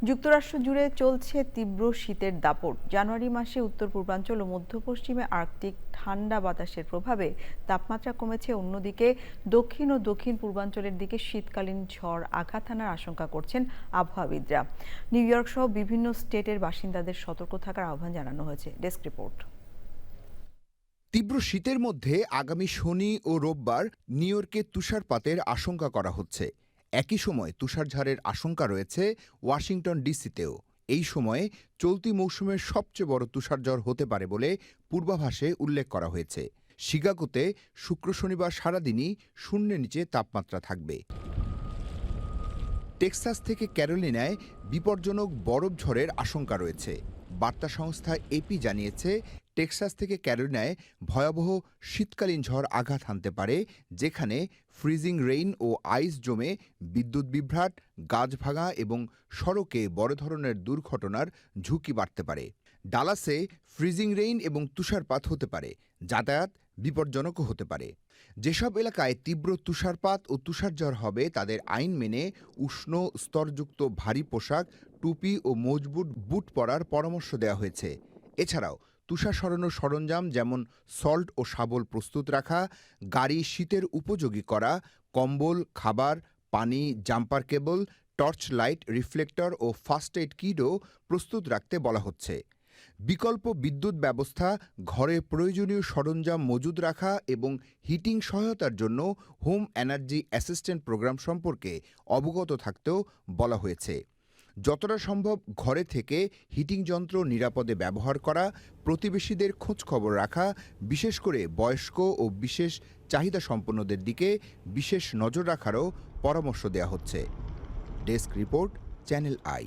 যুক্তরাষ্ট্র জুড়ে চলছে তীব্র শীতের দাপট। জানুয়ারি মাসে উত্তর পূর্বাঞ্চল ও মধ্য পশ্চিমে আর্কটিক ঠান্ডা বাতাসের প্রভাবে তাপমাত্রা কমেছে। অন্যদিকে দক্ষিণ ও দক্ষিণ পূর্বাঞ্চলের দিকে শীতকালীন ঝড় আঘাত হানার আশঙ্কা করছেন আবহাওয়াবিদরা। নিউ ইয়র্ক সহ বিভিন্ন স্টেটের বাসিন্দাদের সতর্ক থাকার আহ্বান জানানো হয়েছে। Desk report. তীব্র শীতের মধ্যে আগামী শনি ও রোববার নিউ ইয়র্কে তুষারপাতের আশঙ্কা করা হচ্ছে। একই সময় তুষারঝড়ের আশঙ্কা রয়েছে ওয়াশিংটন ডিসিতেও। এই সময়ে চলতি মৌসুমের সবচেয়ে বড় তুষারঝড় হতে পারে বলে পূর্বাভাসে উল্লেখ করা হয়েছে। শিকাগোতে শুক্র শনিবার সারাদিনই শূন্যের নিচে তাপমাত্রা থাকবে। টেক্সাস থেকে ক্যারোলিনায় বিপজ্জনক বরফ ঝড়ের আশঙ্কা রয়েছে। বার্তা সংস্থা এপি জানিয়েছে, টেক্সাস থেকে ক্যারোলিনায় ভয়াবহ শীতকালীন ঝড় আঘাত হানতে পারে, যেখানে ফ্রিজিং রেইন ও আইস জমে বিদ্যুৎ বিভ্রাট, গাছ ভাঙা এবং সড়কে বড় ধরনের দুর্ঘটনার ঝুঁকি বাড়তে পারে। ডালাসে ফ্রিজিং রেইন এবং তুষারপাত হতে পারে, যাতায়াত বিপজ্জনকও হতে পারে। যেসব এলাকায় তীব্র তুষারপাত ও তুষারঝড় হবে তাদের আইন মেনে উষ্ণ স্তরযুক্ত ভারী পোশাক, টুপি ও মজবুত বুট পরার পরামর্শ দেওয়া হয়েছে। এছাড়াও তুষার সরানোর সরঞ্জাম যেমন সল্ট ও শাবল প্রস্তুত রাখা, গাড়ি শীতের উপযোগী করা, কম্বল, খাবার, পানি, জাম্পার কেবল, টর্চ লাইট, রিফ্লেক্টর ও ফার্স্ট এইড কিটও প্রস্তুত রাখতে বলা হচ্ছে। বিকল্প বিদ্যুৎ ব্যবস্থা, ঘরে প্রয়োজনীয় সরঞ্জাম মজুদ রাখা এবং হিটিং সহায়তার জন্য হোম এনার্জি অ্যাসিস্ট্যান্ট প্রোগ্রাম সম্পর্কে অবগত থাকতেও বলা হয়েছে। যতটা সম্ভব ঘরে থেকে হিটিং যন্ত্র নিরাপদে ব্যবহার করা, প্রতিবেশীদের খোঁজখবর রাখা, বিশেষ করে বয়স্ক ও বিশেষ চাহিদা সম্পন্নদের দিকে বিশেষ নজর রাখারও পরামর্শ দেওয়া হচ্ছে। Desk report, channel I.